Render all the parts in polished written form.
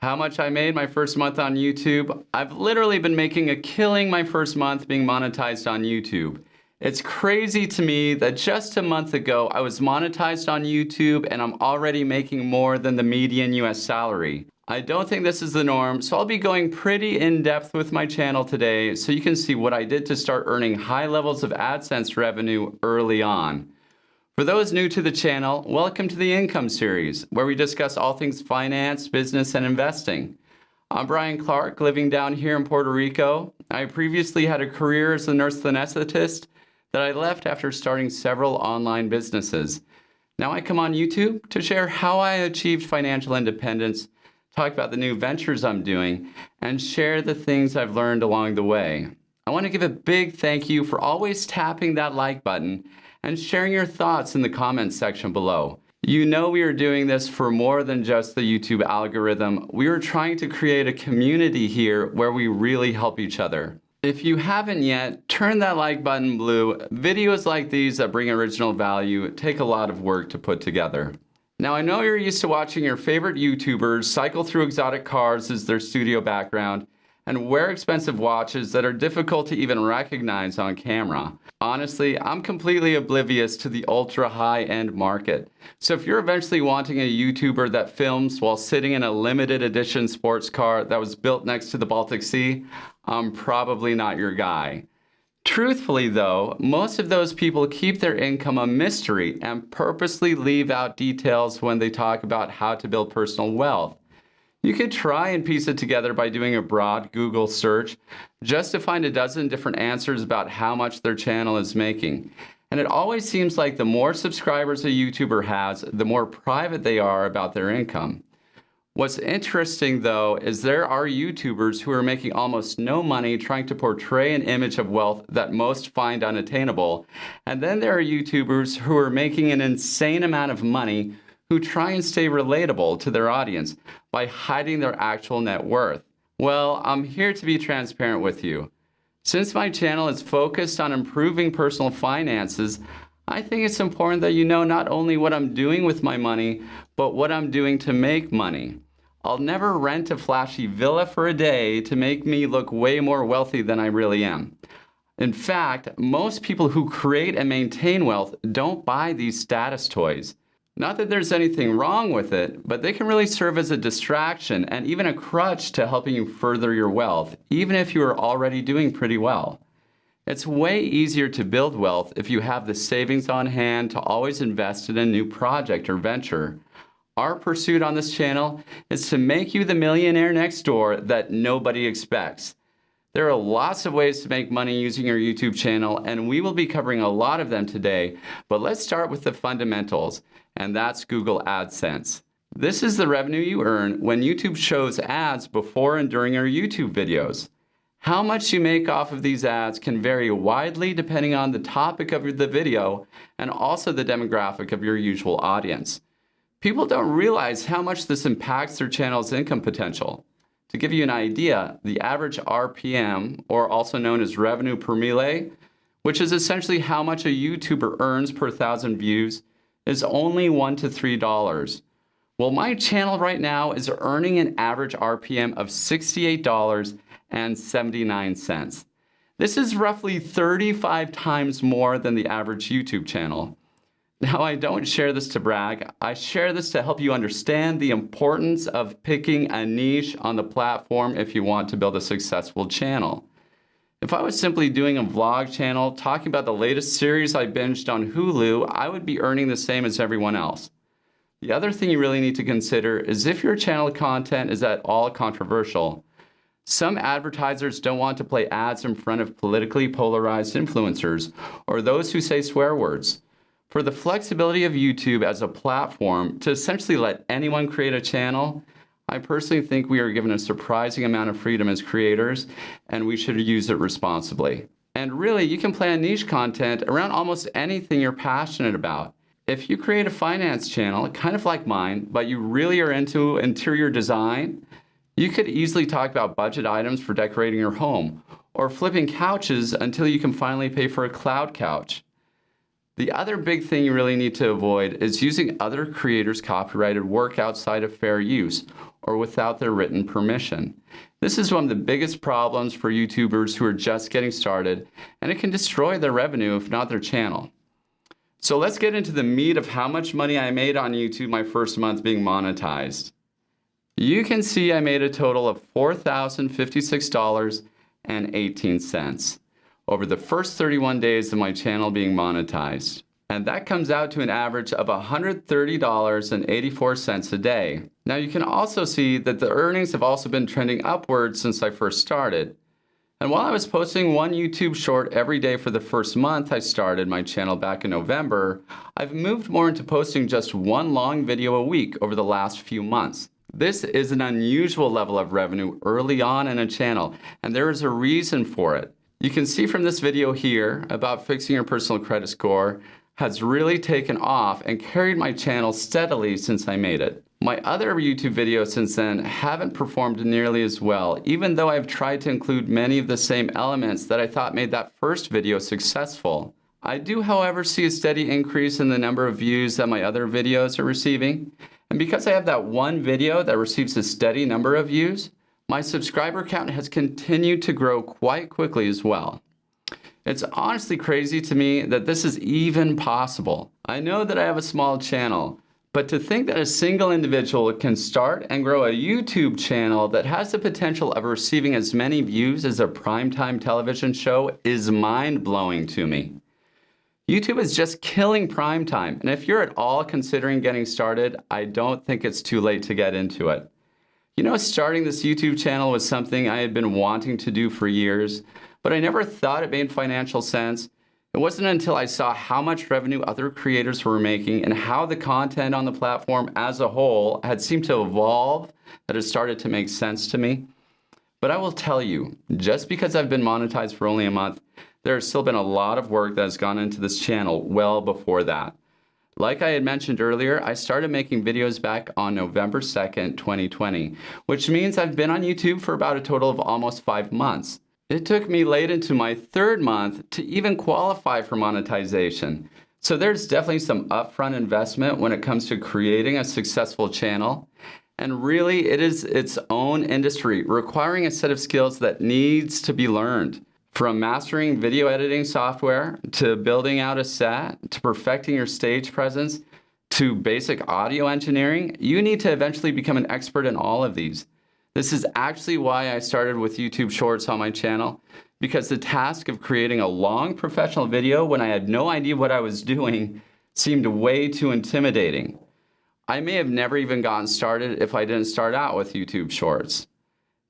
How much I made my first month on YouTube? I've literally been making a killing my first month being monetized on YouTube. It's crazy to me that just a month ago I was monetized on YouTube and I'm already making more than the median US salary. I don't think this is the norm, so I'll be going pretty in-depth with my channel today so you can see what I did to start earning high levels of AdSense revenue early on. For those new to the channel, welcome to the Income Series, where we discuss all things finance, business, and investing. I'm Brian Clark, living down here in Puerto Rico. I previously had a career as a nurse anesthetist that I left after starting several online businesses. Now I come on YouTube to share how I achieved financial independence, talk about the new ventures I'm doing, and share the things I've learned along the way. I want to give a big thank you for always tapping that like button and sharing your thoughts in the comments section below. You know we are doing this for more than just the YouTube algorithm. We are trying to create a community here where we really help each other. If you haven't yet, turn that like button blue. Videos like these that bring original value take a lot of work to put together. Now I know you're used to watching your favorite YouTubers cycle through exotic cars as their studio background and wear expensive watches that are difficult to even recognize on camera. Honestly, I'm completely oblivious to the ultra high-end market. So if you're eventually wanting a YouTuber that films while sitting in a limited edition sports car that was built next to the Baltic Sea, I'm probably not your guy. Truthfully though, most of those people keep their income a mystery and purposely leave out details when they talk about how to build personal wealth. You could try and piece it together by doing a broad Google search just to find a dozen different answers about how much their channel is making. And it always seems like the more subscribers a YouTuber has, the more private they are about their income. What's interesting though is there are YouTubers who are making almost no money trying to portray an image of wealth that most find unattainable. And then there are YouTubers who are making an insane amount of money who try and stay relatable to their audience by hiding their actual net worth. Well, I'm here to be transparent with you. Since my channel is focused on improving personal finances, I think it's important that you know not only what I'm doing with my money, but what I'm doing to make money. I'll never rent a flashy villa for a day to make me look way more wealthy than I really am. In fact, most people who create and maintain wealth don't buy these status toys. Not that there's anything wrong with it, but they can really serve as a distraction and even a crutch to helping you further your wealth, even if you are already doing pretty well. It's way easier to build wealth if you have the savings on hand to always invest in a new project or venture. Our pursuit on this channel is to make you the millionaire next door that nobody expects. There are lots of ways to make money using your YouTube channel, and we will be covering a lot of them today, but let's start with the fundamentals, and that's Google AdSense. This is the revenue you earn when YouTube shows ads before and during your YouTube videos. How much you make off of these ads can vary widely depending on the topic of the video and also the demographic of your usual audience. People don't realize how much this impacts their channel's income potential. To give you an idea, the average RPM, or also known as revenue per mille, which is essentially how much a YouTuber earns per 1,000 views, is only $1 to $3. Well, my channel right now is earning an average RPM of $68.79. This is roughly 35 times more than the average YouTube channel. Now, I don't share this to brag. I share this to help you understand the importance of picking a niche on the platform if you want to build a successful channel. If I was simply doing a vlog channel talking about the latest series I binged on Hulu, I would be earning the same as everyone else. The other thing you really need to consider is if your channel content is at all controversial. Some advertisers don't want to play ads in front of politically polarized influencers or those who say swear words. For the flexibility of YouTube as a platform to essentially let anyone create a channel, I personally think we are given a surprising amount of freedom as creators, and we should use it responsibly. And really, you can plan niche content around almost anything you're passionate about. If you create a finance channel, kind of like mine, but you really are into interior design, you could easily talk about budget items for decorating your home, or flipping couches until you can finally pay for a cloud couch. The other big thing you really need to avoid is using other creators' copyrighted work outside of fair use, or without their written permission. This is one of the biggest problems for YouTubers who are just getting started, and it can destroy their revenue, if not their channel. So let's get into the meat of how much money I made on YouTube my first month being monetized. You can see I made a total of $4,056.18 over the first 31 days of my channel being monetized. And that comes out to an average of $130.84 a day. Now you can also see that the earnings have also been trending upwards since I first started. And while I was posting one YouTube short every day for the first month I started my channel back in November, I've moved more into posting just one long video a week over the last few months. This is an unusual level of revenue early on in a channel, and there is a reason for it. You can see from this video here about fixing your personal credit score has really taken off and carried my channel steadily since I made it. My other YouTube videos since then haven't performed nearly as well, even though I've tried to include many of the same elements that I thought made that first video successful. I do, however, see a steady increase in the number of views that my other videos are receiving. And because I have that one video that receives a steady number of views, my subscriber count has continued to grow quite quickly as well. It's honestly crazy to me that this is even possible. I know that I have a small channel, but to think that a single individual can start and grow a YouTube channel that has the potential of receiving as many views as a primetime television show is mind-blowing to me. YouTube is just killing primetime, and if you're at all considering getting started, I don't think it's too late to get into it. You know, starting this YouTube channel was something I had been wanting to do for years, but I never thought it made financial sense. It wasn't until I saw how much revenue other creators were making and how the content on the platform as a whole had seemed to evolve that it started to make sense to me. But I will tell you, just because I've been monetized for only a month, there has still been a lot of work that has gone into this channel well before that. Like I had mentioned earlier, I started making videos back on November 2nd, 2020, which means I've been on YouTube for about a total of almost 5 months. It took me late into my third month to even qualify for monetization. So there's definitely some upfront investment when it comes to creating a successful channel. And really, it is its own industry, requiring a set of skills that needs to be learned. From mastering video editing software, to building out a set, to perfecting your stage presence, to basic audio engineering, you need to eventually become an expert in all of these. This is actually why I started with YouTube Shorts on my channel, because the task of creating a long professional video when I had no idea what I was doing seemed way too intimidating. I may have never even gotten started if I didn't start out with YouTube Shorts.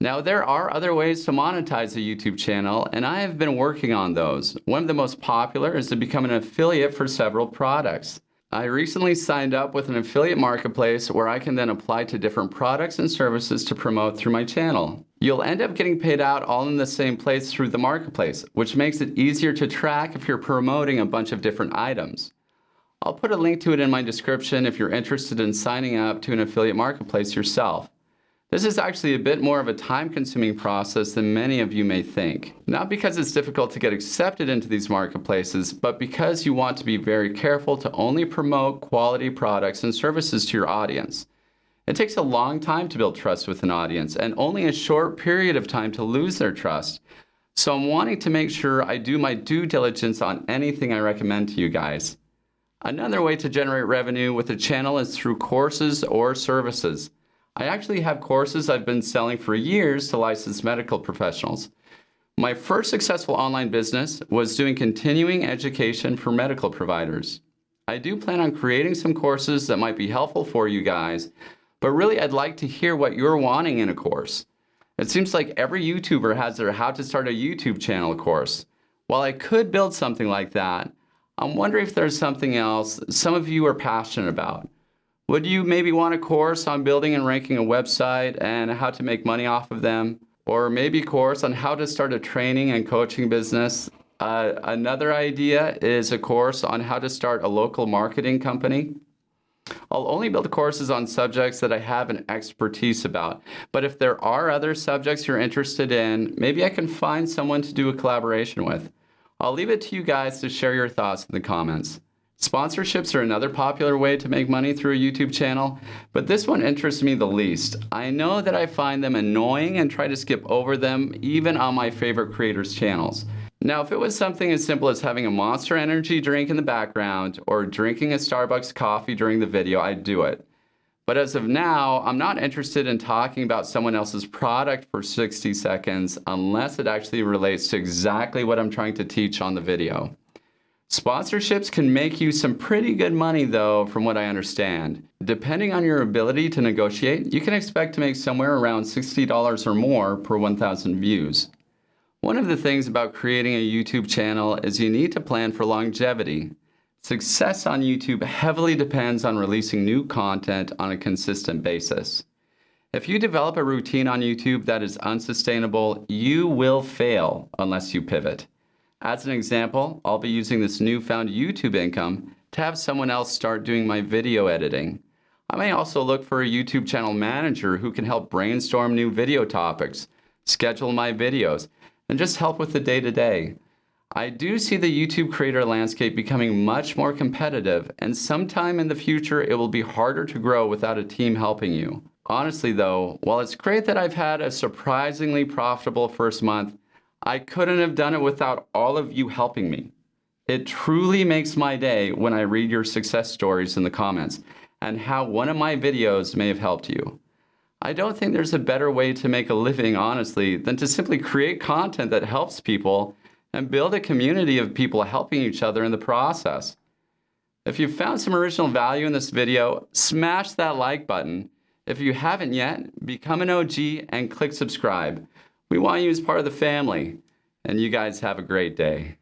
Now, there are other ways to monetize a YouTube channel, and I have been working on those. One of the most popular is to become an affiliate for several products. I recently signed up with an affiliate marketplace where I can then apply to different products and services to promote through my channel. You'll end up getting paid out all in the same place through the marketplace, which makes it easier to track if you're promoting a bunch of different items. I'll put a link to it in my description if you're interested in signing up to an affiliate marketplace yourself. This is actually a bit more of a time-consuming process than many of you may think. Not because it's difficult to get accepted into these marketplaces, but because you want to be very careful to only promote quality products and services to your audience. It takes a long time to build trust with an audience, and only a short period of time to lose their trust. So I'm wanting to make sure I do my due diligence on anything I recommend to you guys. Another way to generate revenue with a channel is through courses or services. I actually have courses I've been selling for years to licensed medical professionals. My first successful online business was doing continuing education for medical providers. I do plan on creating some courses that might be helpful for you guys, but really I'd like to hear what you're wanting in a course. It seems like every YouTuber has their How to Start a YouTube Channel course. While I could build something like that, I'm wondering if there's something else some of you are passionate about. Would you maybe want a course on building and ranking a website and how to make money off of them? Or maybe a course on how to start a training and coaching business? Another idea is a course on how to start a local marketing company. I'll only build courses on subjects that I have an expertise about. But if there are other subjects you're interested in, maybe I can find someone to do a collaboration with. I'll leave it to you guys to share your thoughts in the comments. Sponsorships are another popular way to make money through a YouTube channel, but this one interests me the least. I know that I find them annoying and try to skip over them even on my favorite creators' channels. Now, if it was something as simple as having a Monster Energy drink in the background or drinking a Starbucks coffee during the video, I'd do it. But as of now, I'm not interested in talking about someone else's product for 60 seconds unless it actually relates to exactly what I'm trying to teach on the video. Sponsorships can make you some pretty good money though, from what I understand. Depending on your ability to negotiate, you can expect to make somewhere around $60 or more per 1,000 views. One of the things about creating a YouTube channel is you need to plan for longevity. Success on YouTube heavily depends on releasing new content on a consistent basis. If you develop a routine on YouTube that is unsustainable, you will fail unless you pivot. As an example, I'll be using this newfound YouTube income to have someone else start doing my video editing. I may also look for a YouTube channel manager who can help brainstorm new video topics, schedule my videos, and just help with the day-to-day. I do see the YouTube creator landscape becoming much more competitive, and sometime in the future it will be harder to grow without a team helping you. Honestly though, while it's great that I've had a surprisingly profitable first month, I couldn't have done it without all of you helping me. It truly makes my day when I read your success stories in the comments and how one of my videos may have helped you. I don't think there's a better way to make a living, honestly, than to simply create content that helps people and build a community of people helping each other in the process. If you found some original value in this video, smash that like button. If you haven't yet, become an OG and click subscribe. We want you as part of the family, and you guys have a great day.